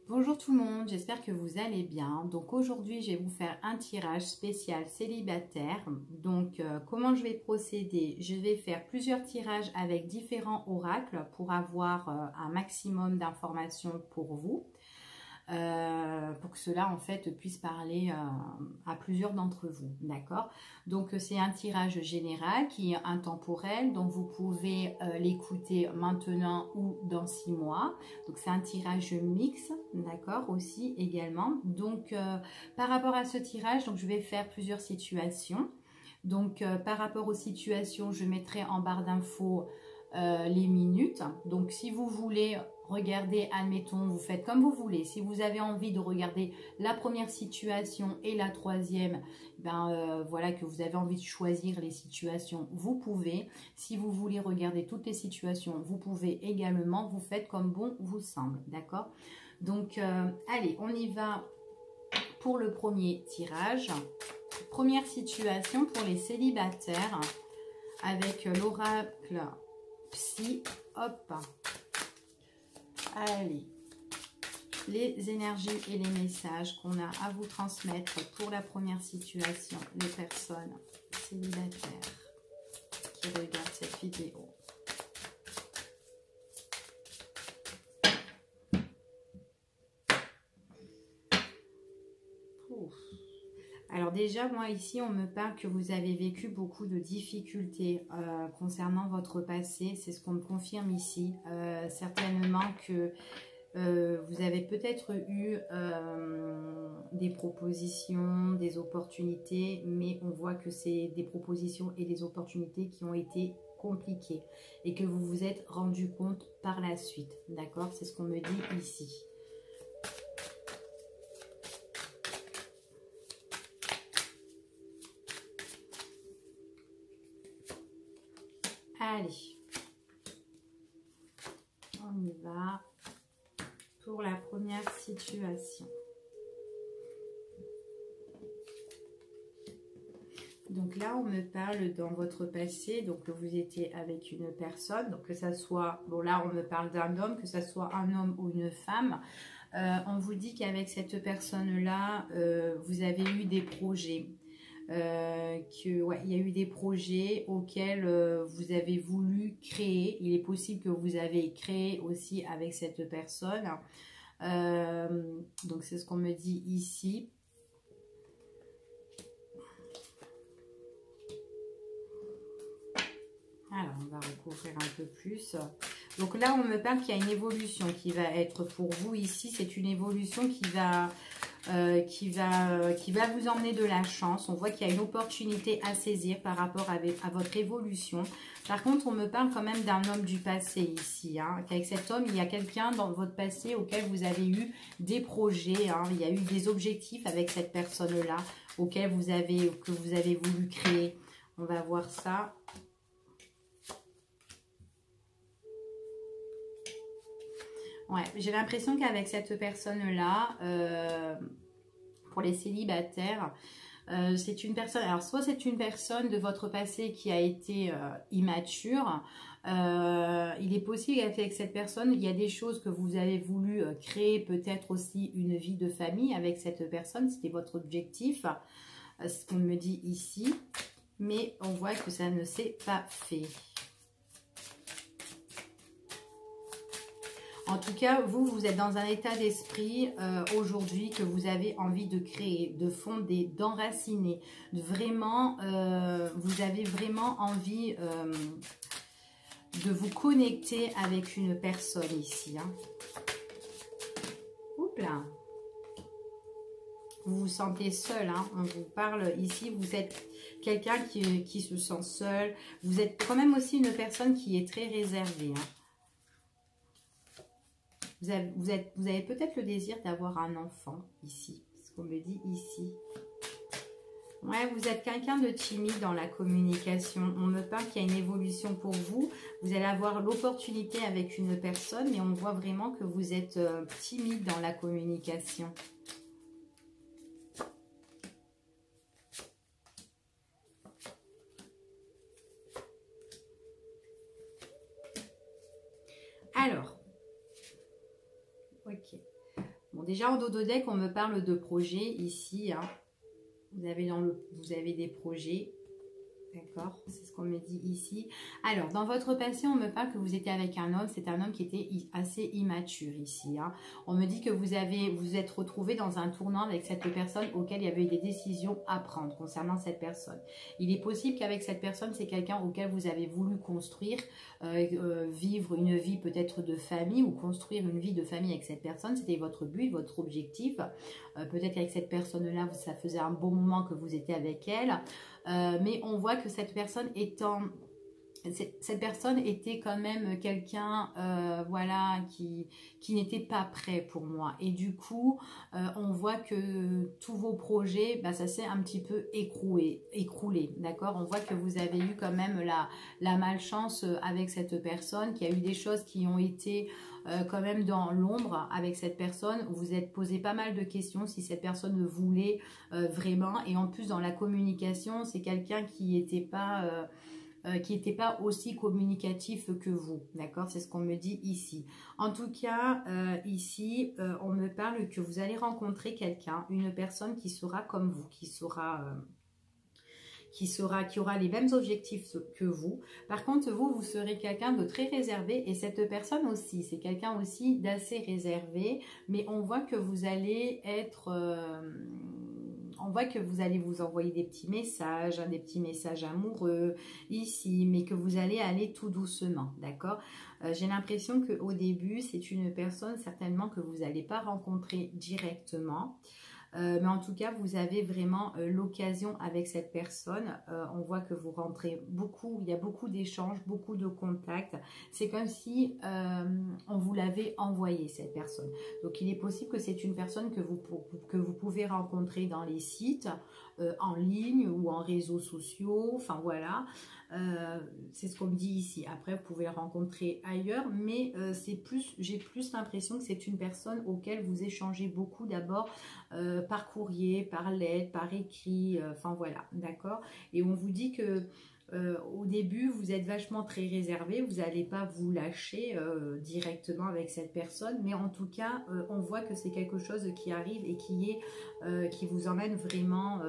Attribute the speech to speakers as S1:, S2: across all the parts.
S1: Bonjour tout le monde, j'espère que vous allez bien. Donc aujourd'hui, je vais vous faire un tirage spécial célibataire. Donc comment je vais procéder? Je vais faire plusieurs tirages avec différents oracles pour avoir un maximum d'informations pour vous. Pour que cela en fait puisse parler à plusieurs d'entre vous, d'accord? Donc c'est un tirage général qui est intemporel, donc vous pouvez l'écouter maintenant ou dans 6 mois. Donc c'est un tirage mix, d'accord, aussi également. Donc par rapport à ce tirage, donc je vais faire plusieurs situations. Donc par rapport aux situations, je mettrai en barre d'infos les minutes. Donc si vous voulez regarder, admettons, vous faites comme vous voulez. Si vous avez envie de regarder la première situation et la troisième, voilà, que vous avez envie de choisir les situations, vous pouvez. Si vous voulez regarder toutes les situations, vous pouvez également. Vous faites comme bon vous semble, d'accord? Donc allez, on y va pour le premier tirage. Première situation pour les célibataires avec l'oracle Psy. Hop. Allez, les énergies et les messages qu'on a à vous transmettre pour la première situation, les personnes célibataires qui regardent cette vidéo. Ouf. Alors déjà, moi ici, on me parle que vous avez vécu beaucoup de difficultés concernant votre passé. C'est ce qu'on me confirme ici. Certainement que vous avez peut-être eu des propositions, des opportunités, mais on voit que c'est des propositions et des opportunités qui ont été compliquées et que vous vous êtes rendu compte par la suite. D'accord? C'est ce qu'on me dit ici. Allez, on y va pour la première situation. Donc là, on me parle dans votre passé, donc que vous étiez avec une personne, donc que ça soit, bon là, on me parle d'un homme, que ça soit un homme ou une femme. On vous dit qu'avec cette personne-là, vous avez eu des projets. Il y a eu des projets auxquels vous avez voulu créer. Il est possible que vous avez créé aussi avec cette personne. Donc c'est ce qu'on me dit ici. Alors on va recouvrir un peu plus. Donc là on me parle qu'il y a une évolution qui va être pour vous ici. C'est une évolution qui va vous emmener de la chance. On voit qu'il y a une opportunité à saisir par rapport à votre évolution. Par contre, on me parle quand même d'un homme du passé ici. Hein, qu'avec cet homme, il y a quelqu'un dans votre passé auquel vous avez eu des projets. Hein, il y a eu des objectifs avec cette personne-là que vous avez voulu créer. On va voir ça. Ouais, j'ai l'impression qu'avec cette personne-là, pour les célibataires, c'est une personne, alors soit c'est une personne de votre passé qui a été immature, il est possible qu'avec cette personne, il y a des choses que vous avez voulu créer, peut-être aussi une vie de famille avec cette personne, c'était votre objectif, c'est ce qu'on me dit ici, mais on voit que ça ne s'est pas fait. En tout cas, vous êtes dans un état d'esprit aujourd'hui que vous avez envie de créer, de fonder, d'enraciner. Vraiment, vous avez vraiment envie de vous connecter avec une personne ici. Hein. Oups là. Vous vous sentez seul. Hein. On vous parle ici, vous êtes quelqu'un qui se sent seul. Vous êtes quand même aussi une personne qui est très réservée. Hein. Vous avez peut-être le désir d'avoir un enfant ici, c'est ce qu'on me dit ici. Ouais, vous êtes quelqu'un de timide dans la communication. On me parle qu'il y a une évolution pour vous. Vous allez avoir l'opportunité avec une personne, mais on voit vraiment que vous êtes timide dans la communication. Alors, ok. Bon, déjà en dos de deck, on me parle de projets ici. Hein. Vous avez des projets. D'accord, c'est ce qu'on me dit ici. Alors, dans votre passé, on me parle que vous étiez avec un homme. C'est un homme qui était assez immature ici. Hein. On me dit que vous êtes retrouvé dans un tournant avec cette personne auquel il y avait eu des décisions à prendre concernant cette personne. Il est possible qu'avec cette personne, c'est quelqu'un auquel vous avez voulu construire, vivre une vie peut-être de famille ou construire une vie de famille avec cette personne. C'était votre but, votre objectif. Peut-être qu'avec cette personne-là, ça faisait un bon moment que vous étiez avec elle. Mais on voit que cette personne était quand même quelqu'un voilà, qui n'était pas prêt pour moi. Et du coup, on voit que tous vos projets, bah, ça s'est un petit peu écroulé. D'accord? On voit que vous avez eu quand même la malchance avec cette personne, qu'il y a eu des choses qui ont été quand même dans l'ombre avec cette personne. Vous vous êtes posé pas mal de questions si cette personne le voulait vraiment. Et en plus, dans la communication, c'est quelqu'un qui n'était pas aussi communicatif que vous, d'accord? C'est ce qu'on me dit ici. En tout cas, ici, on me parle que vous allez rencontrer quelqu'un, une personne qui sera comme vous, qui aura les mêmes objectifs que vous. Par contre, vous serez quelqu'un de très réservé et cette personne aussi, c'est quelqu'un aussi d'assez réservé, mais on voit que vous allez être... on voit que vous allez vous envoyer des petits messages, hein, des petits messages amoureux ici, mais que vous allez aller tout doucement, d'accord? J'ai l'impression qu'au début, c'est une personne certainement que vous n'allez pas rencontrer directement. Mais en tout cas, vous avez vraiment l'occasion avec cette personne. On voit que vous rentrez beaucoup, il y a beaucoup d'échanges, beaucoup de contacts. C'est comme si on vous l'avait envoyé, cette personne. Donc, il est possible que c'est une personne que vous pouvez rencontrer dans les sites, en ligne ou en réseaux sociaux. Enfin, voilà. C'est ce qu'on me dit ici. Après, vous pouvez le rencontrer ailleurs, mais j'ai plus l'impression que c'est une personne auquel vous échangez beaucoup d'abord par courrier, par lettre, par écrit, enfin voilà, d'accord. Et on vous dit que au début, vous êtes vachement très réservé, vous n'allez pas vous lâcher directement avec cette personne, mais en tout cas, on voit que c'est quelque chose qui arrive et qui vous emmène vraiment...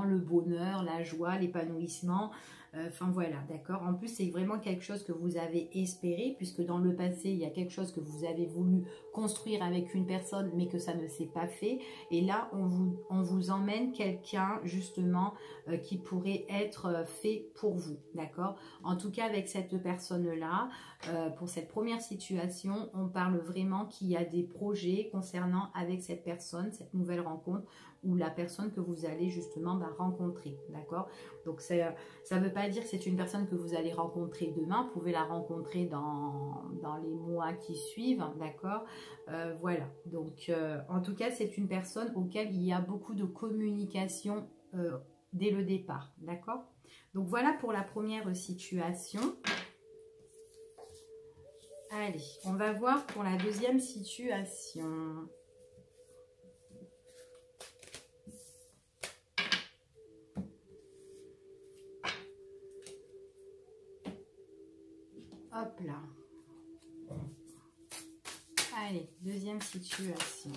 S1: le bonheur, la joie, l'épanouissement. Enfin voilà, d'accord. En plus, c'est vraiment quelque chose que vous avez espéré, puisque dans le passé, il y a quelque chose que vous avez voulu construire avec une personne, mais que ça ne s'est pas fait. Et là, on vous emmène quelqu'un, justement, qui pourrait être fait pour vous, d'accord. En tout cas, avec cette personne-là, pour cette première situation, on parle vraiment qu'il y a des projets concernant avec cette personne, cette nouvelle rencontre, ou la personne que vous allez justement rencontrer, d'accord. Donc ça ne veut pas dire que c'est une personne que vous allez rencontrer demain, vous pouvez la rencontrer dans les mois qui suivent, d'accord. Voilà, donc en tout cas c'est une personne auquel il y a beaucoup de communication dès le départ, d'accord. Donc voilà pour la première situation. Allez, on va voir pour la deuxième situation. Hop là. Allez, deuxième situation.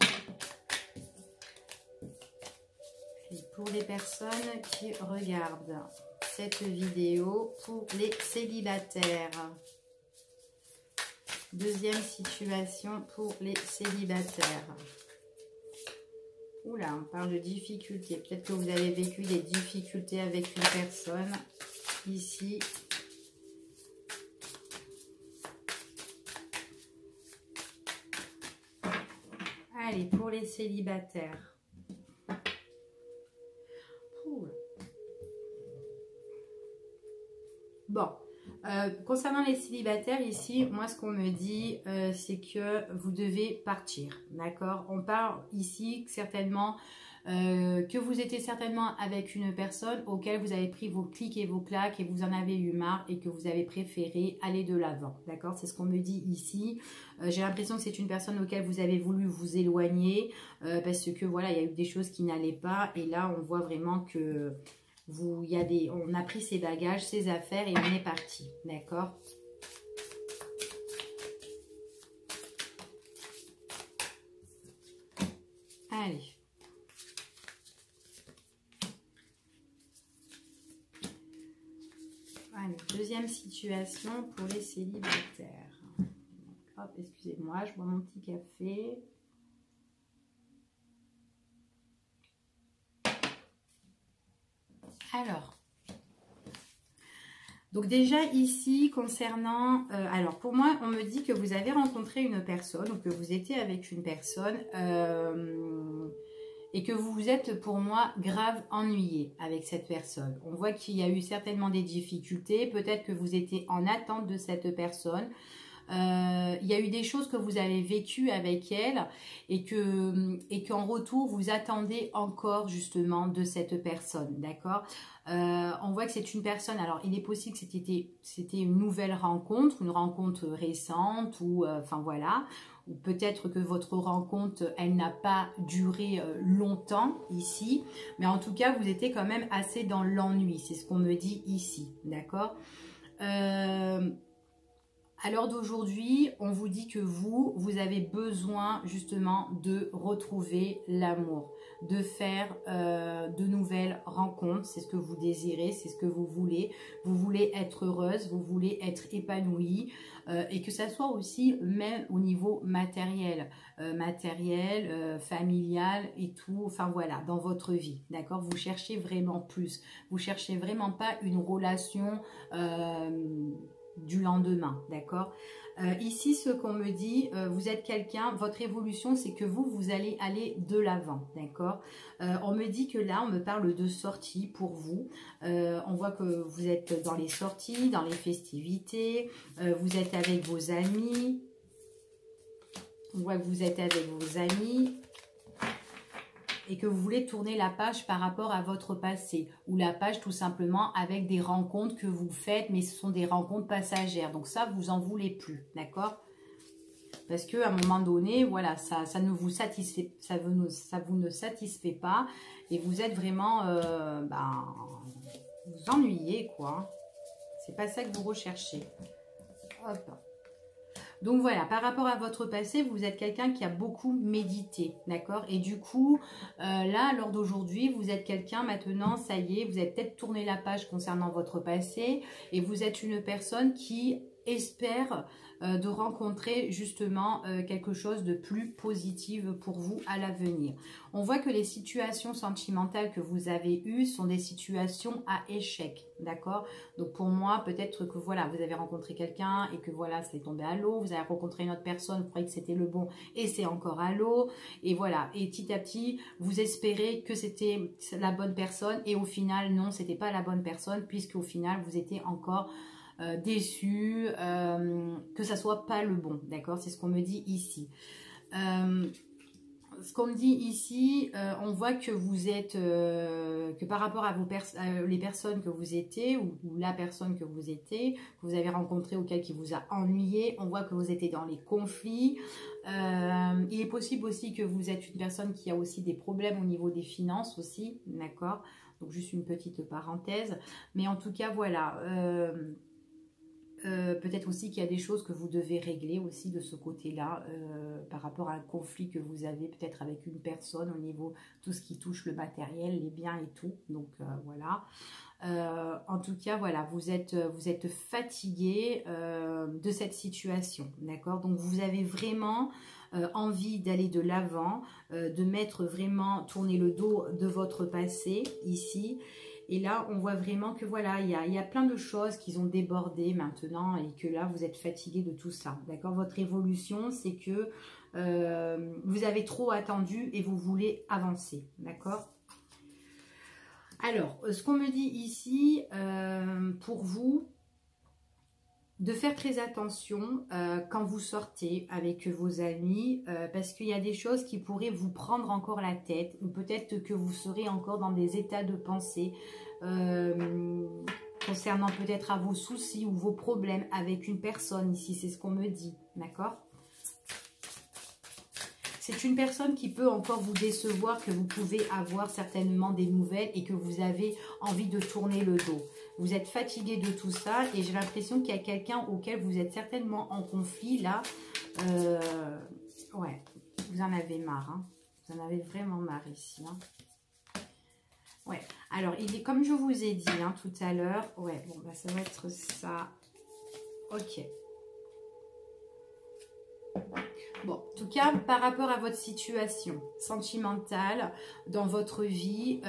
S1: Et pour les personnes qui regardent cette vidéo, pour les célibataires. Deuxième situation pour les célibataires. Oula, on parle de difficultés. Peut-être que vous avez vécu des difficultés avec une personne ici. Allez, pour les célibataires. Bon, concernant les célibataires, ici, moi, ce qu'on me dit, c'est que vous devez partir, d'accord. On parle ici, certainement, que vous étiez certainement avec une personne auquel vous avez pris vos clics et vos claques et vous en avez eu marre et que vous avez préféré aller de l'avant, d'accord. C'est ce qu'on me dit ici. J'ai l'impression que c'est une personne auquel vous avez voulu vous éloigner parce que, voilà, il y a eu des choses qui n'allaient pas et là, on voit vraiment que... on a pris ses bagages, ses affaires et on est parti, d'accord. Allez. Allez, deuxième situation pour les célibataires. Hop, excusez-moi, je bois mon petit café. Alors, donc déjà ici, concernant... alors, pour moi, on me dit que vous avez rencontré une personne ou que vous étiez avec une personne et que vous vous êtes, pour moi, grave ennuyé avec cette personne. On voit qu'il y a eu certainement des difficultés. Peut-être que vous étiez en attente de cette personne. Il y a eu des choses que vous avez vécues avec elle et qu'en retour, vous attendez encore justement de cette personne, d'accord? On voit que c'est une personne, alors il est possible que c'était une nouvelle rencontre, une rencontre récente ou enfin voilà, ou peut-être que votre rencontre, elle n'a pas duré longtemps ici, mais en tout cas, vous étiez quand même assez dans l'ennui, c'est ce qu'on me dit ici, d'accord? À l'heure d'aujourd'hui, on vous dit que vous avez besoin justement de retrouver l'amour, de faire de nouvelles rencontres. C'est ce que vous désirez, c'est ce que vous voulez. Vous voulez être heureuse, vous voulez être épanouie et que ça soit aussi même au niveau matériel, familial et tout. Enfin voilà, dans votre vie, d'accord? Vous cherchez vraiment plus. Vous cherchez vraiment pas une relation du lendemain, d'accord? Ici, ce qu'on me dit, vous êtes quelqu'un, votre évolution, c'est que vous allez aller de l'avant, d'accord? On me dit que là, on me parle de sortie pour vous. On voit que vous êtes dans les sorties, dans les festivités, vous êtes avec vos amis. On voit que vous êtes avec vos amis. Et que vous voulez tourner la page par rapport à votre passé, ou la page tout simplement avec des rencontres que vous faites, mais ce sont des rencontres passagères. Donc ça, vous en voulez plus, d'accord? Parce qu'à un moment donné, voilà, ça ne vous satisfait, ça vous ne satisfait pas, et vous êtes vraiment, vous ennuyez, quoi. C'est pas ça que vous recherchez. Hop. Donc voilà, par rapport à votre passé, vous êtes quelqu'un qui a beaucoup médité, d'accord? Et du coup, là, lors d'aujourd'hui, vous êtes quelqu'un maintenant, ça y est, vous avez peut-être tourné la page concernant votre passé et vous êtes une personne qui espère de rencontrer justement quelque chose de plus positif pour vous à l'avenir. On voit que les situations sentimentales que vous avez eues sont des situations à échec, d'accord? Donc pour moi, peut-être que voilà, vous avez rencontré quelqu'un et que voilà, c'est tombé à l'eau, vous avez rencontré une autre personne, vous croyez que c'était le bon et c'est encore à l'eau, et voilà, et petit à petit, vous espérez que c'était la bonne personne et au final, non, c'était pas la bonne personne puisque au final, vous étiez encore déçu, que ça soit pas le bon, d'accord? C'est ce qu'on me dit ici. Ce qu'on me dit ici, on voit que vous êtes, que par rapport à les personnes que vous étiez ou la personne que vous étiez, que vous avez rencontré ou qui vous a ennuyé, on voit que vous étiez dans les conflits. Il est possible aussi que vous êtes une personne qui a aussi des problèmes au niveau des finances aussi, d'accord? Donc juste une petite parenthèse. Mais en tout cas, voilà... peut-être aussi qu'il y a des choses que vous devez régler aussi de ce côté-là par rapport à un conflit que vous avez peut-être avec une personne au niveau tout ce qui touche le matériel, les biens et tout. Donc voilà. En tout cas, voilà, vous êtes fatigué de cette situation, d'accord? Donc vous avez vraiment envie d'aller de l'avant, de mettre vraiment, tourner le dos de votre passé ici. Et là, on voit vraiment que voilà, il y a plein de choses qui ont débordé maintenant et que là, vous êtes fatigué de tout ça. D'accord? Votre évolution, c'est que vous avez trop attendu et vous voulez avancer. D'accord? Alors, ce qu'on me dit ici, pour vous, de faire très attention quand vous sortez avec vos amis parce qu'il y a des choses qui pourraient vous prendre encore la tête ou peut-être que vous serez encore dans des états de pensée concernant peut-être à vos soucis ou vos problèmes avec une personne ici, c'est ce qu'on me dit, d'accord? C'est une personne qui peut encore vous décevoir, que vous pouvez avoir certainement des nouvelles et que vous avez envie de tourner le dos. Vous êtes fatigué de tout ça et j'ai l'impression qu'il y a quelqu'un auquel vous êtes certainement en conflit là. Ouais, vous en avez marre. Hein. Vous en avez vraiment marre ici. Hein. Ouais. Alors, il est comme je vous ai dit hein, tout à l'heure. Ouais, bon, bah, ça va être ça. Ok. Bon, en tout cas, par rapport à votre situation sentimentale dans votre vie,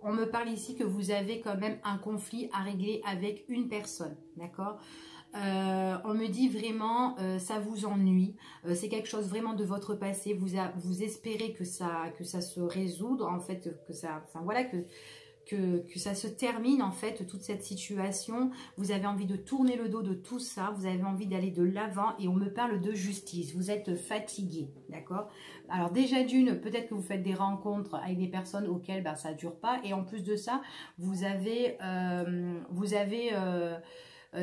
S1: on me parle ici que vous avez quand même un conflit à régler avec une personne, d'accord? On me dit vraiment, ça vous ennuie, c'est quelque chose vraiment de votre passé, vous espérez que ça se résoudre, en fait, que ça, enfin voilà, que ça se termine en fait, toute cette situation. Vous avez envie de tourner le dos de tout ça, vous avez envie d'aller de l'avant et on me parle de justice. Vous êtes fatigué, d'accord? Alors déjà d'une, peut-être que vous faites des rencontres avec des personnes auxquelles ben, ça ne dure pas et en plus de ça, vous avez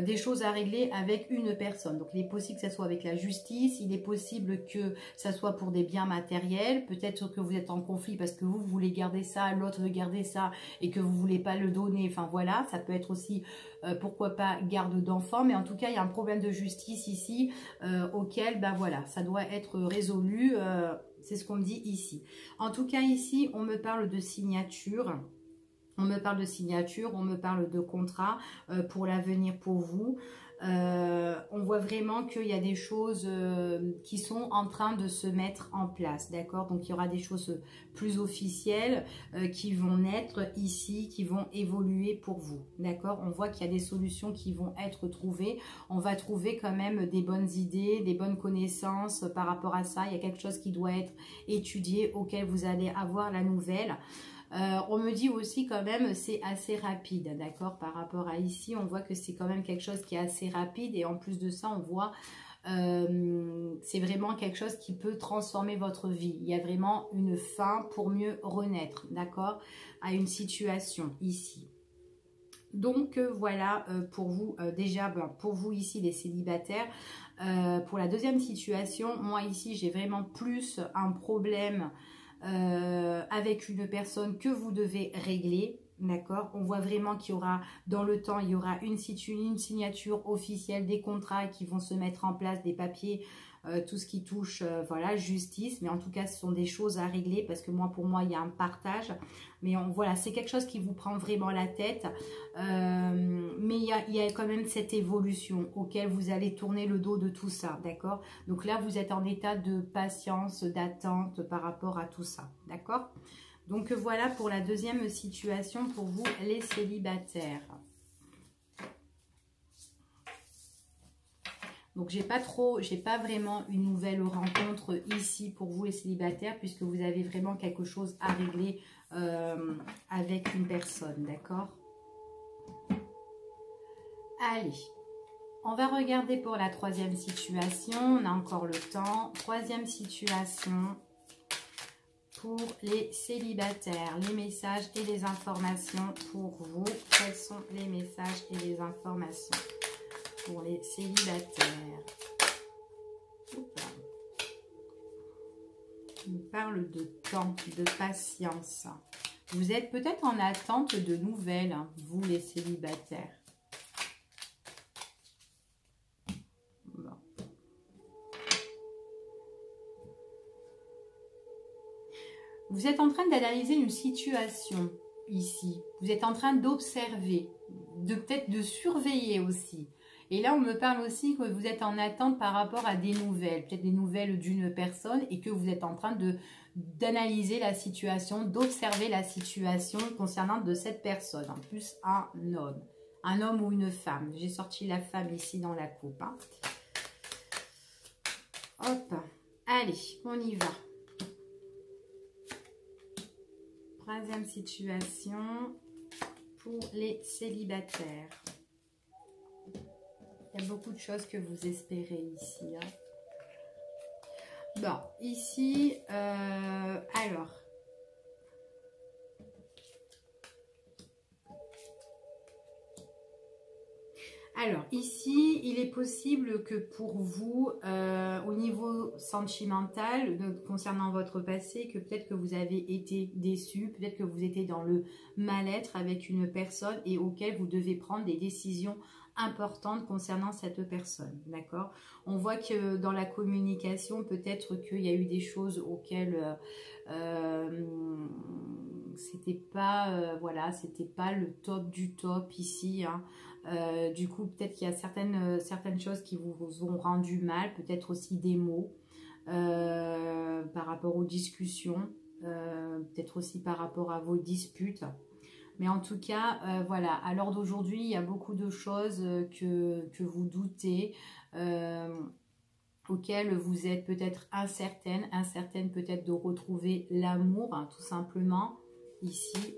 S1: des choses à régler avec une personne. Donc, il est possible que ça soit avec la justice, il est possible que ça soit pour des biens matériels, peut-être que vous êtes en conflit parce que vous voulez garder ça, l'autre veut garder ça et que vous ne voulez pas le donner. Enfin, voilà, ça peut être aussi, pourquoi pas, garde d'enfants. Mais en tout cas, il y a un problème de justice ici auquel, ben voilà, ça doit être résolu. C'est ce qu'on me dit ici. En tout cas, ici, on me parle de signature. On me parle de signature, on me parle de contrat pour l'avenir pour vous. On voit vraiment qu'il y a des choses qui sont en train de se mettre en place, d'accord? Donc, il y aura des choses plus officielles qui vont naître ici, qui vont évoluer pour vous, d'accord? On voit qu'il y a des solutions qui vont être trouvées. On va trouver quand même des bonnes idées, des bonnes connaissances par rapport à ça. Il y a quelque chose qui doit être étudié, auquel vous allez avoir la nouvelle. On me dit aussi quand même c'est assez rapide, d'accord, par rapport à ici, on voit que c'est quand même quelque chose qui est assez rapide et en plus de ça, on voit c'est vraiment quelque chose qui peut transformer votre vie. Il y a vraiment une fin pour mieux renaître, d'accord, à une situation ici. Donc voilà pour vous, déjà ben, pour vous ici les célibataires. Pour la deuxième situation, moi ici j'ai vraiment plus un problème avec une personne que vous devez régler, d'accord? On voit vraiment qu'il y aura, dans le temps, il y aura une signature officielle, des contrats qui vont se mettre en place, des papiers, tout ce qui touche, voilà, justice. Mais en tout cas, ce sont des choses à régler parce que moi, pour moi, il y a un partage. Mais voilà, c'est quelque chose qui vous prend vraiment la tête. Mais il y a quand même cette évolution auquel vous allez tourner le dos de tout ça, d'accord? Donc là, vous êtes en état de patience, d'attente par rapport à tout ça, d'accord? Donc voilà pour la deuxième situation pour vous, les célibataires. Donc, j'ai pas vraiment une nouvelle rencontre ici pour vous les célibataires puisque vous avez vraiment quelque chose à régler avec une personne, d'accord? Allez, on va regarder pour la troisième situation. On a encore le temps. Troisième situation pour les célibataires. Les messages et les informations pour vous. Quels sont les messages et les informations pour les célibataires? Oups. On parle de temps, de patience. Vous êtes peut-être en attente de nouvelles, hein, vous les célibataires. Bon. Vous êtes en train d'analyser une situation ici. Vous êtes en train d'observer, peut-être de surveiller aussi. Et là, on me parle aussi que vous êtes en attente par rapport à des nouvelles, peut-être des nouvelles d'une personne et que vous êtes en train d'analyser la situation, d'observer la situation concernant de cette personne. En plus, un homme ou une femme. J'ai sorti la femme ici dans la coupe. Hein. Hop, allez, on y va. Troisième situation pour les célibataires. Il y a beaucoup de choses que vous espérez ici. Hein. Bon, ici, alors. Alors, ici, il est possible que pour vous, au niveau sentimental, concernant votre passé, que peut-être que vous avez été déçu, peut-être que vous étiez dans le mal-être avec une personne et auquel vous devez prendre des décisions importantes concernant cette personne, d'accord? On voit que dans la communication, peut-être qu'il y a eu des choses auxquelles c'était pas, voilà, c'était pas le top du top ici, hein. Du coup, peut-être qu'il y a certaines choses qui vous ont rendu mal, peut-être aussi des mots par rapport aux discussions, peut-être aussi par rapport à vos disputes. Mais en tout cas, voilà, à l'heure d'aujourd'hui, il y a beaucoup de choses que vous doutez, auxquelles vous êtes peut-être incertaine peut-être de retrouver l'amour, hein, tout simplement, ici.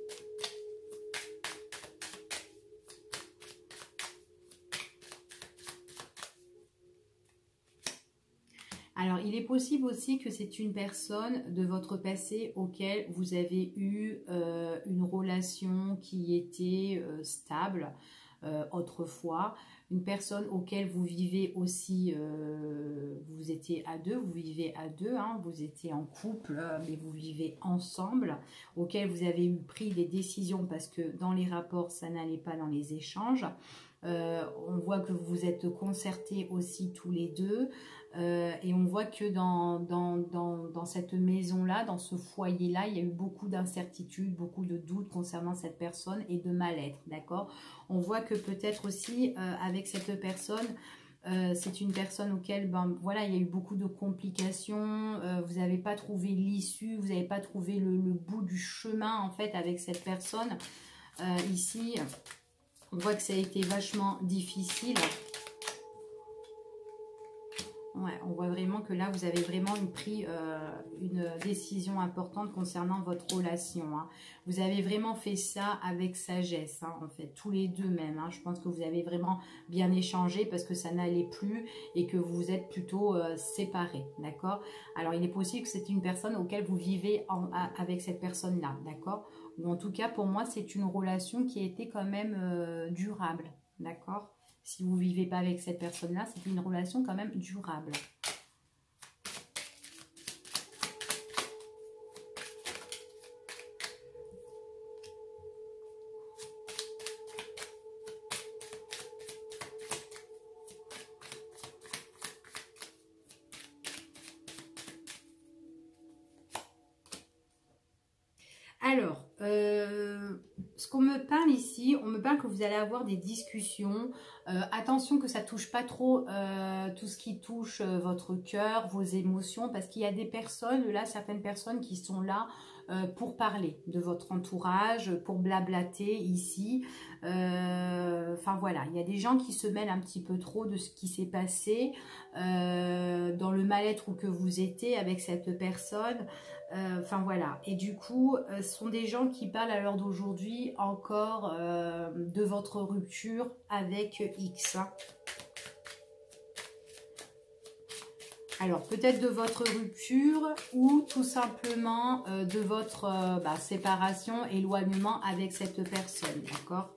S1: Alors, il est possible aussi que c'est une personne de votre passé auquel vous avez eu une relation qui était stable autrefois. Une personne auquel vous vivez aussi, vous étiez à deux, vous vivez à deux, hein, vous étiez en couple, mais vous vivez ensemble, auquel vous avez eu pris des décisions parce que dans les rapports, ça n'allait pas dans les échanges. On voit que vous vous êtes concertés aussi tous les deux. Et on voit que dans cette maison-là, dans ce foyer-là, il y a eu beaucoup d'incertitudes, beaucoup de doutes concernant cette personne et de mal-être, d'accord? On voit que peut-être aussi avec cette personne, c'est une personne auquel, ben, voilà, il y a eu beaucoup de complications, vous n'avez pas trouvé l'issue, vous n'avez pas trouvé le bout du chemin en fait avec cette personne. Ici, on voit que ça a été vachement difficile. Ouais, on voit vraiment que là, vous avez vraiment pris une décision importante concernant votre relation, hein. Vous avez vraiment fait ça avec sagesse, hein, en fait, tous les deux même, hein. Je pense que vous avez vraiment bien échangé parce que ça n'allait plus et que vous vous êtes plutôt séparés, d'accord? Alors, il est possible que c'est une personne auquel vous vivez avec cette personne-là, d'accord? Ou en tout cas, pour moi, c'est une relation qui a été quand même durable, d'accord? Si vous ne vivez pas avec cette personne-là, c'est une relation quand même durable. Alors, ce qu'on me parle ici, on me parle que vous allez avoir des discussions. Attention que ça touche pas trop tout ce qui touche votre cœur, vos émotions, parce qu'il y a des personnes, là, certaines personnes qui sont là pour parler de votre entourage, pour blablater ici. Enfin voilà, il y a des gens qui se mêlent un petit peu trop de ce qui s'est passé dans le mal-être où que vous étiez avec cette personne. Enfin voilà, et du coup, ce sont des gens qui parlent à l'heure d'aujourd'hui encore de votre rupture avec X. Alors, peut-être de votre rupture ou tout simplement de votre séparation, éloignement avec cette personne, d'accord?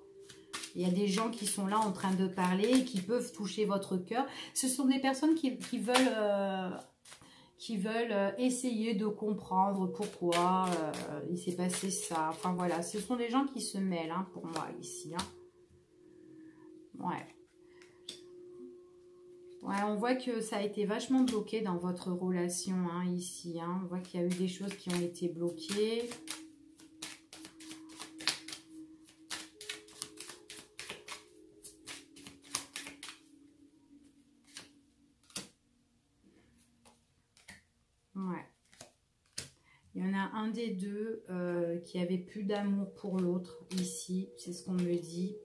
S1: Il y a des gens qui sont là en train de parler et qui peuvent toucher votre cœur. Ce sont des personnes qui veulent essayer de comprendre pourquoi il s'est passé ça. Enfin voilà, ce sont des gens qui se mêlent hein, pour moi ici. Hein. Ouais. Ouais, on voit que ça a été vachement bloqué dans votre relation hein, ici. Hein. On voit qu'il y a eu des choses qui ont été bloquées. Ouais. Il y en a un des deux qui avait plus d'amour pour l'autre ici, c'est ce qu'on me dit.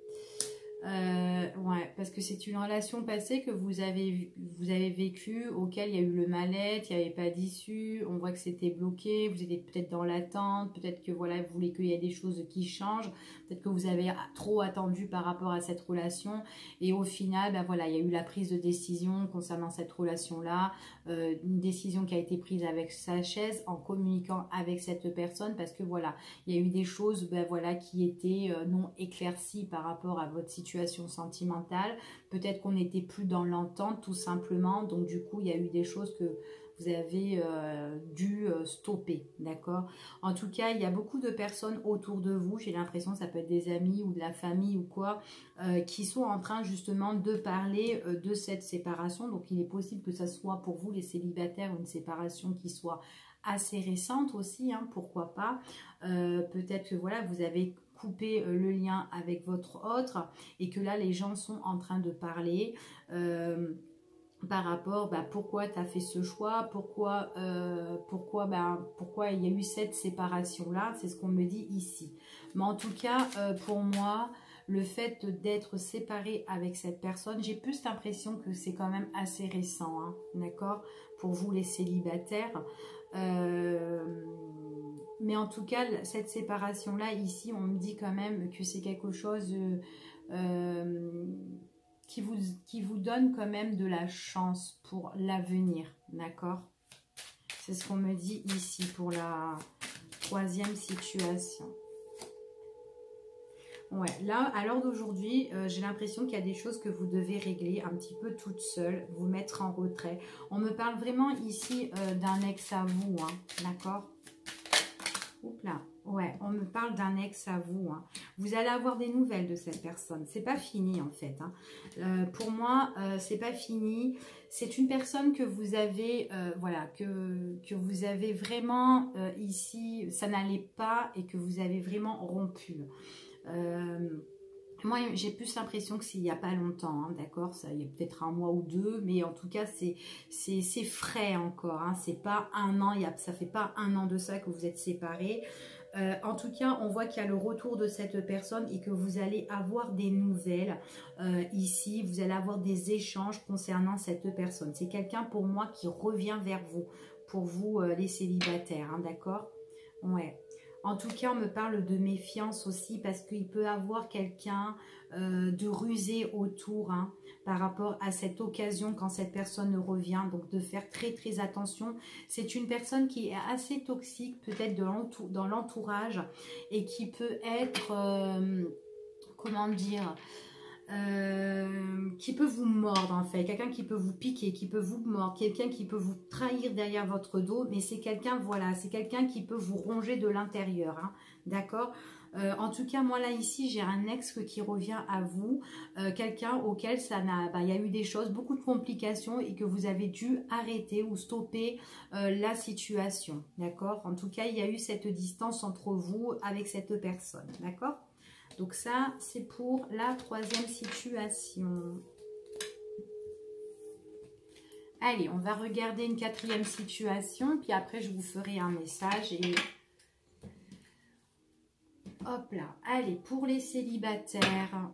S1: Ouais, parce que c'est une relation passée que vous avez vécue, auquel il y a eu le mal-être, il n'y avait pas d'issue, on voit que c'était bloqué, vous étiez peut-être dans l'attente, peut-être que voilà, vous voulez qu'il y ait des choses qui changent, peut-être que vous avez trop attendu par rapport à cette relation, et au final, ben voilà, il y a eu la prise de décision concernant cette relation-là, une décision qui a été prise avec sagesse, en communiquant avec cette personne, parce que voilà, il y a eu des choses ben voilà, qui étaient non éclaircies par rapport à votre situation situation sentimentale. Peut-être qu'on n'était plus dans l'entente tout simplement. Donc du coup, il y a eu des choses que vous avez dû stopper, d'accord? En tout cas, il y a beaucoup de personnes autour de vous, j'ai l'impression que ça peut être des amis ou de la famille ou quoi, qui sont en train justement de parler de cette séparation. Donc il est possible que ça soit pour vous les célibataires une séparation qui soit assez récente aussi, hein, pourquoi pas. Peut-être que voilà, vous avez coupé le lien avec votre autre et que là les gens sont en train de parler par rapport, pourquoi tu as fait ce choix, pourquoi il y a eu cette séparation-là, c'est ce qu'on me dit ici. Mais en tout cas, pour moi, le fait d'être séparé avec cette personne, j'ai plus l'impression que c'est quand même assez récent, hein, d'accord, pour vous les célibataires. Mais en tout cas, cette séparation-là, ici, on me dit quand même que c'est quelque chose qui vous donne quand même de la chance pour l'avenir, d'accord? C'est ce qu'on me dit ici pour la troisième situation. Ouais, là, à l'heure d'aujourd'hui, j'ai l'impression qu'il y a des choses que vous devez régler un petit peu toute seule, vous mettre en retrait. On me parle vraiment ici d'un ex à vous, hein, d'accord? Oups là. Ouais, on me parle d'un ex à vous. Hein. Vous allez avoir des nouvelles de cette personne. C'est pas fini en fait. Hein. Pour moi, c'est pas fini. C'est une personne que vous avez, voilà, que vous avez vraiment ici, ça n'allait pas et que vous avez vraiment rompu. Moi, j'ai plus l'impression que c'est il n'y a pas longtemps, hein, d'accord? Il y a peut-être un mois ou deux, mais en tout cas, c'est frais encore. Hein, c'est pas un an, ça fait pas un an de ça que vous êtes séparés. En tout cas, on voit qu'il y a le retour de cette personne et que vous allez avoir des nouvelles ici. Vous allez avoir des échanges concernant cette personne. C'est quelqu'un pour moi qui revient vers vous, pour vous les célibataires, hein, d'accord? Ouais. En tout cas, on me parle de méfiance aussi parce qu'il peut avoir quelqu'un de rusé autour, hein, par rapport à cette occasion quand cette personne revient. Donc, de faire très, très attention. C'est une personne qui est assez toxique, peut-être dans l'entourage et qui peut être, comment dire... qui peut vous mordre en fait, quelqu'un qui peut vous piquer, qui peut vous mordre, quelqu'un qui peut vous trahir derrière votre dos, mais c'est quelqu'un, voilà, c'est quelqu'un qui peut vous ronger de l'intérieur, hein, d'accord? En tout cas, moi là ici, j'ai un ex qui revient à vous, quelqu'un auquel ça n'a, il y a eu des choses, beaucoup de complications et que vous avez dû arrêter ou stopper la situation, d'accord? En tout cas, il y a eu cette distance entre vous avec cette personne, d'accord? Donc ça, c'est pour la troisième situation. Allez, on va regarder une quatrième situation, puis après je vous ferai un message et... Hop là, allez, pour les célibataires.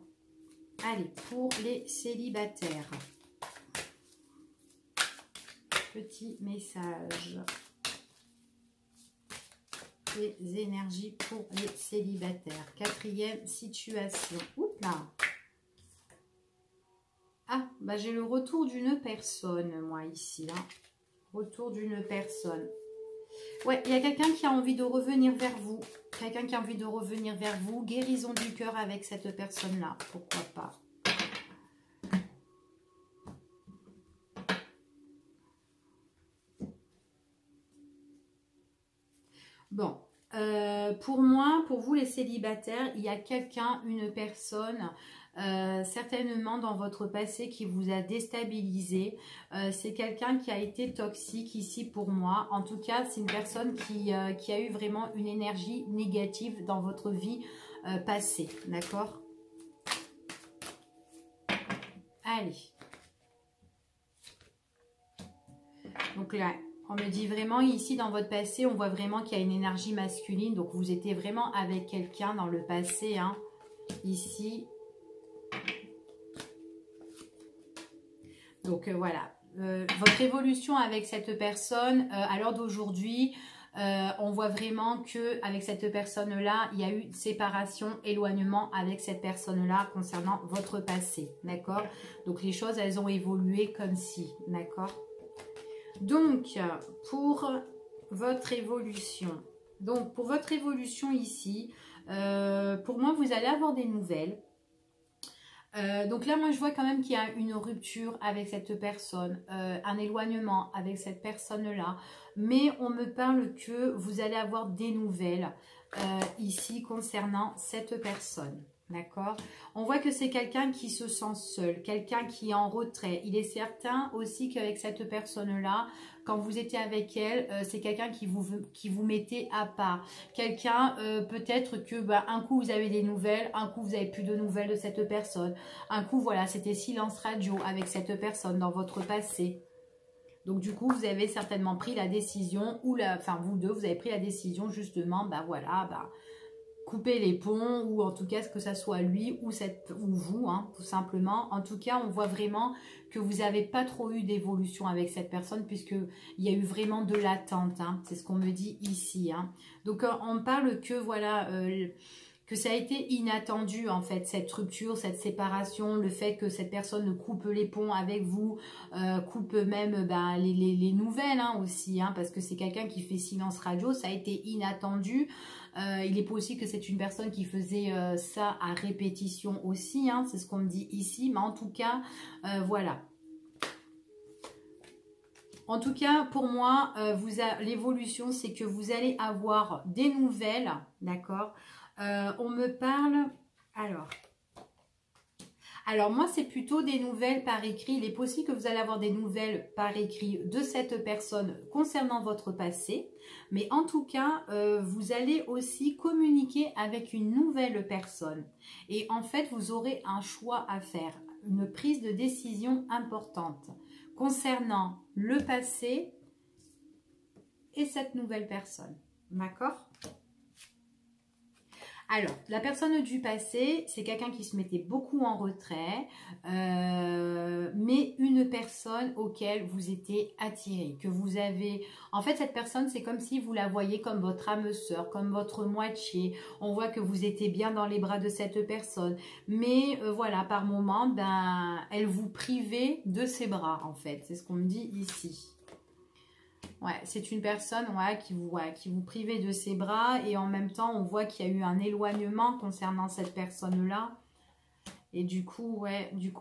S1: Allez, pour les célibataires. Petit message. Les énergies pour les célibataires. Quatrième situation. Oups là. Ah, j'ai le retour d'une personne, moi, ici. Là. Retour d'une personne. Ouais, il y a quelqu'un qui a envie de revenir vers vous. Quelqu'un qui a envie de revenir vers vous. Guérison du cœur avec cette personne-là. Pourquoi pas. Bon, pour moi, pour vous les célibataires, il y a quelqu'un, une personne, certainement dans votre passé qui vous a déstabilisé. C'est quelqu'un qui a été toxique ici pour moi. En tout cas, c'est une personne qui a eu vraiment une énergie négative dans votre vie passée. D'accord? Allez. Donc là... On me dit vraiment ici dans votre passé, on voit vraiment qu'il y a une énergie masculine. Donc vous étiez vraiment avec quelqu'un dans le passé. Hein, ici. Donc voilà. Votre évolution avec cette personne, à l'heure d'aujourd'hui, on voit vraiment qu'avec cette personne-là, il y a eu séparation, éloignement avec cette personne-là concernant votre passé. D'accord? Donc les choses, elles ont évolué comme si. D'accord? Donc, pour votre évolution, ici, pour moi, vous allez avoir des nouvelles. Donc là, moi, je vois quand même qu'il y a une rupture avec cette personne, un éloignement avec cette personne-là. Mais on me parle que vous allez avoir des nouvelles ici concernant cette personne. D'accord? On voit que c'est quelqu'un qui se sent seul, quelqu'un qui est en retrait. Il est certain aussi qu'avec cette personne-là, quand vous étiez avec elle, c'est quelqu'un qui vous mettait à part. Quelqu'un, peut-être que un coup vous avez des nouvelles, un coup vous n'avez plus de nouvelles de cette personne. Un coup, voilà, c'était silence radio avec cette personne dans votre passé. Donc du coup, vous avez certainement pris la décision, enfin vous deux, vous avez pris la décision justement, couper les ponts, ou en tout cas que ça soit lui ou vous, hein, tout simplement. En tout cas, on voit vraiment que vous n'avez pas trop eu d'évolution avec cette personne, puisqu'il y a eu vraiment de l'attente, hein. C'est ce qu'on me dit ici, hein. Donc on parle que voilà, que ça a été inattendu en fait, cette rupture, cette séparation, le fait que cette personne coupe les ponts avec vous, coupe même les nouvelles, hein, aussi, hein, parce que c'est quelqu'un qui fait silence radio, ça a été inattendu. Il est possible que c'est une personne qui faisait ça à répétition aussi, hein, c'est ce qu'on me dit ici, mais en tout cas, voilà. En tout cas, pour moi, l'évolution, c'est que vous allez avoir des nouvelles, d'accord? On me parle, alors moi, c'est plutôt des nouvelles par écrit. Il est possible que vous allez avoir des nouvelles par écrit de cette personne concernant votre passé. Mais en tout cas, vous allez aussi communiquer avec une nouvelle personne. Et en fait, vous aurez un choix à faire, une prise de décision importante concernant le passé et cette nouvelle personne. D'accord ? Alors, la personne du passé, c'est quelqu'un qui se mettait beaucoup en retrait, mais une personne auquel vous étiez attiré, que vous avez... En fait, cette personne, c'est comme si vous la voyez comme votre âme sœur, comme votre moitié. On voit que vous étiez bien dans les bras de cette personne. Mais voilà, par moment, elle vous privait de ses bras, en fait. C'est ce qu'on me dit ici. Ouais, c'est une personne qui vous privait de ses bras, et en même temps, on voit qu'il y a eu un éloignement concernant cette personne-là. Et du coup,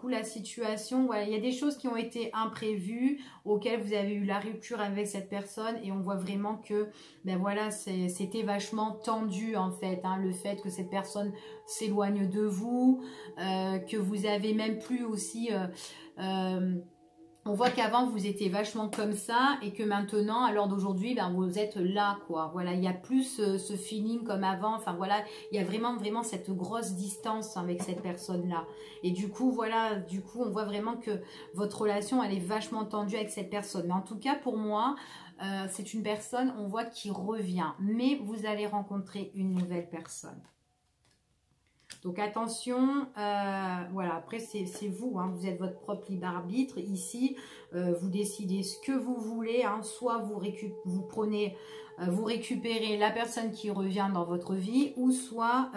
S1: la situation, il y a des choses qui ont été imprévues, auxquelles vous avez eu la rupture avec cette personne, et on voit vraiment que, c'était vachement tendu en fait, hein, le fait que cette personne s'éloigne de vous, que vous avez même plus aussi... on voit qu'avant, vous étiez vachement comme ça, et que maintenant, à l'heure d'aujourd'hui, vous êtes là, quoi. Voilà, il n'y a plus ce feeling comme avant. Enfin, voilà, il y a vraiment cette grosse distance avec cette personne-là. Et du coup, on voit vraiment que votre relation, elle est vachement tendue avec cette personne. Mais en tout cas, pour moi, c'est une personne, on voit, qui revient. Mais vous allez rencontrer une nouvelle personne. Donc attention, après c'est vous, hein, vous êtes votre propre libre arbitre ici, vous décidez ce que vous voulez, hein, soit vous récupérez la personne qui revient dans votre vie, ou soit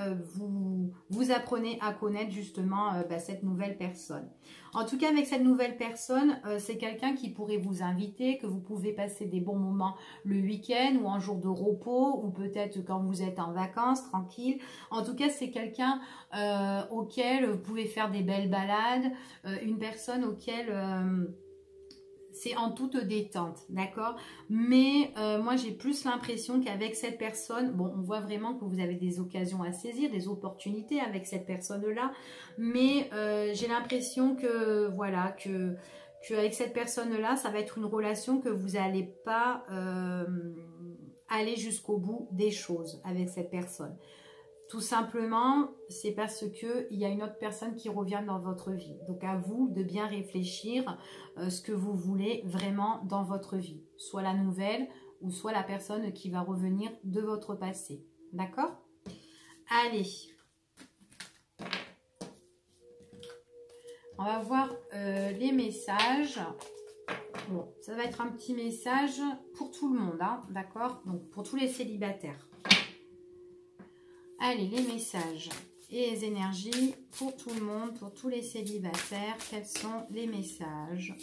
S1: vous apprenez à connaître justement cette nouvelle personne. En tout cas, avec cette nouvelle personne, c'est quelqu'un qui pourrait vous inviter, que vous pouvez passer des bons moments le week-end ou en jour de repos, ou peut-être quand vous êtes en vacances, tranquille. En tout cas, c'est quelqu'un auquel vous pouvez faire des belles balades, une personne auquel... c'est en toute détente, d'accord? Mais moi, j'ai plus l'impression qu'avec cette personne, bon, on voit vraiment que vous avez des occasions à saisir, des opportunités avec cette personne-là. Mais j'ai l'impression que, voilà, qu'avec cette personne-là, ça va être une relation que vous n'allez pas aller jusqu'au bout des choses avec cette personne. Tout simplement, c'est parce qu'il y a une autre personne qui revient dans votre vie. Donc, à vous de bien réfléchir ce que vous voulez vraiment dans votre vie. Soit la nouvelle, ou soit la personne qui va revenir de votre passé. D'accord? Allez. On va voir les messages. Bon, ça va être un petit message pour tout le monde, hein, d'accord? Donc, pour tous les célibataires. Allez, les messages et les énergies pour tout le monde, pour tous les célibataires. Quels sont les messages?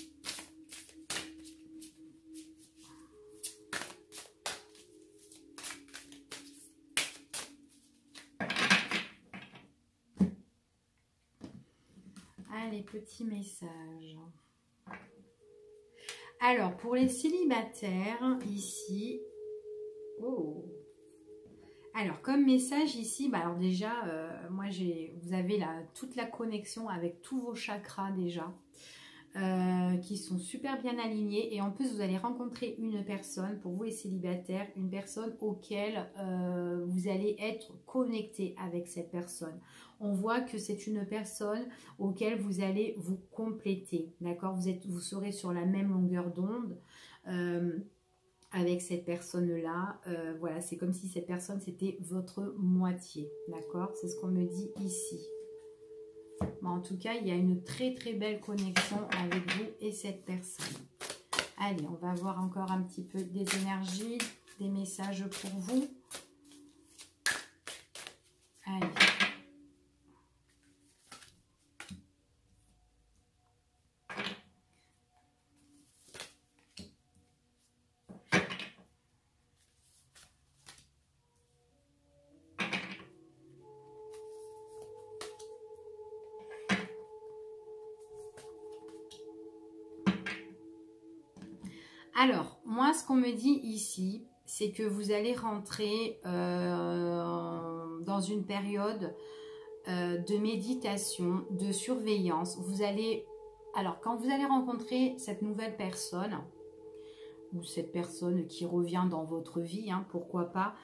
S1: les petits messages. Alors, pour les célibataires, ici... Oh. Alors, comme message ici, bah alors déjà, moi, vous avez toute la connexion avec tous vos chakras déjà. Qui sont super bien alignés, et en plus vous allez rencontrer une personne, pour vous les célibataires, une personne auquel vous allez être connecté avec cette personne. On voit que c'est une personne auquel vous allez vous compléter, d'accord, vous serez sur la même longueur d'onde avec cette personne-là. Voilà, c'est comme si cette personne c'était votre moitié, d'accord, c'est ce qu'on me dit ici. Bon, en tout cas, il y a une très très belle connexion avec vous et cette personne. Allez, on va voir encore un petit peu des énergies, des messages pour vous. Allez. Alors, moi, ce qu'on me dit ici, c'est que vous allez rentrer dans une période de méditation, de surveillance. Vous allez, alors, quand vous allez rencontrer cette nouvelle personne, ou cette personne qui revient dans votre vie, hein, pourquoi pas,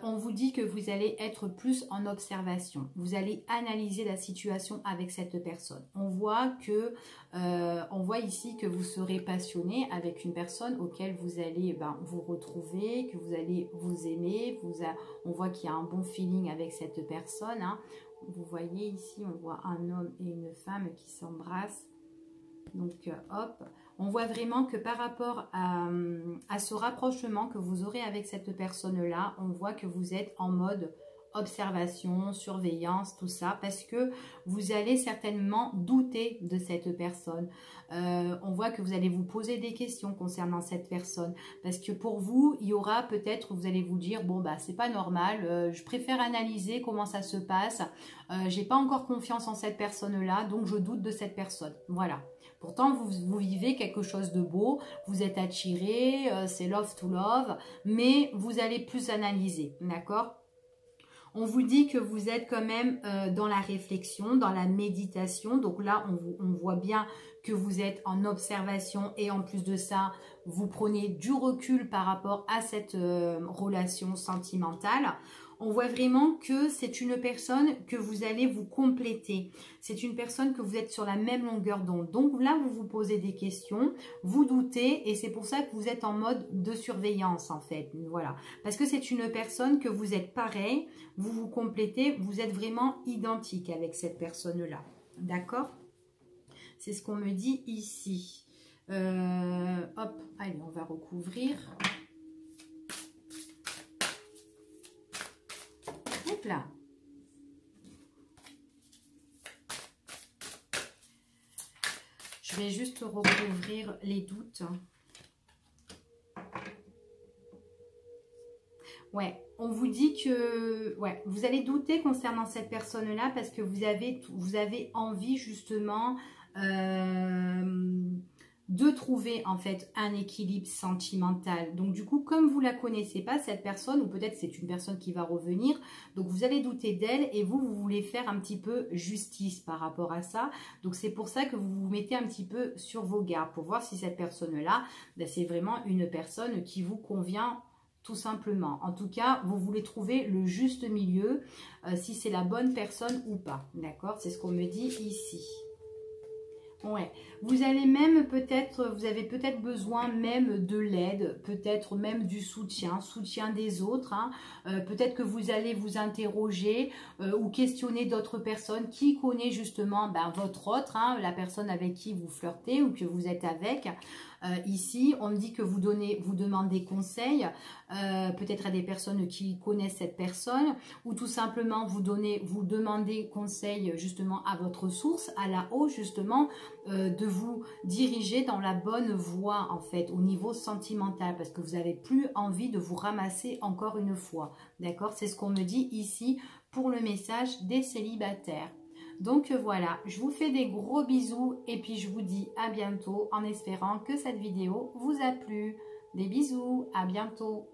S1: on vous dit que vous allez être plus en observation. Vous allez analyser la situation avec cette personne. On voit ici que vous serez passionné avec une personne auquel vous allez vous retrouver, que vous allez vous aimer. On voit qu'il y a un bon feeling avec cette personne. Hein. Vous voyez ici, on voit un homme et une femme qui s'embrassent. Donc, hop, on voit vraiment que par rapport à ce rapprochement que vous aurez avec cette personne-là, on voit que vous êtes en mode observation, surveillance, tout ça, parce que vous allez certainement douter de cette personne. On voit que vous allez vous poser des questions concernant cette personne, parce que pour vous, il y aura peut-être, vous allez vous dire, bon bah c'est pas normal, je préfère analyser comment ça se passe, j'ai pas encore confiance en cette personne-là, donc je doute de cette personne. Voilà. Pourtant, vous vivez quelque chose de beau, vous êtes attiré, c'est love to love, mais vous allez plus analyser, d'accord ? On vous dit que vous êtes quand même dans la réflexion, dans la méditation. Donc là, on voit bien que vous êtes en observation, et en plus de ça, vous prenez du recul par rapport à cette relation sentimentale. On voit vraiment que c'est une personne que vous allez vous compléter. C'est une personne que vous êtes sur la même longueur d'onde. Donc là, vous vous posez des questions, vous doutez, et c'est pour ça que vous êtes en mode de surveillance en fait. Voilà. Parce que c'est une personne que vous êtes pareil, vous vous complétez, vous êtes vraiment identique avec cette personne-là. D'accord ? C'est ce qu'on me dit ici. Hop, allez, on va recouvrir. Là. Je vais juste recouvrir les doutes. Ouais, on vous dit que vous allez douter concernant cette personne-là parce que vous avez envie justement de trouver en fait un équilibre sentimental. Donc du coup, comme vous la connaissez pas cette personne, ou peut-être c'est une personne qui va revenir, donc vous allez douter d'elle, et vous voulez faire un petit peu justice par rapport à ça. Donc c'est pour ça que vous vous mettez un petit peu sur vos gardes pour voir si cette personne-là, c'est vraiment une personne qui vous convient tout simplement. En tout cas, vous voulez trouver le juste milieu, si c'est la bonne personne ou pas. D'accord? C'est ce qu'on me dit ici. Ouais, vous allez même vous avez peut-être besoin même de l'aide, peut-être même du soutien des autres. Hein. Peut-être que vous allez vous interroger ou questionner d'autres personnes qui connaissent justement votre autre, hein, la personne avec qui vous flirtez ou que vous êtes avec. Ici, on me dit que vous demandez conseil, peut-être à des personnes qui connaissent cette personne, ou tout simplement vous demandez conseil justement à votre source, à la haut justement, de vous diriger dans la bonne voie en fait au niveau sentimental, parce que vous n'avez plus envie de vous ramasser encore une fois. D'accord? C'est ce qu'on me dit ici pour le message des célibataires. Donc voilà, je vous fais des gros bisous et puis je vous dis à bientôt en espérant que cette vidéo vous a plu. Des bisous, à bientôt.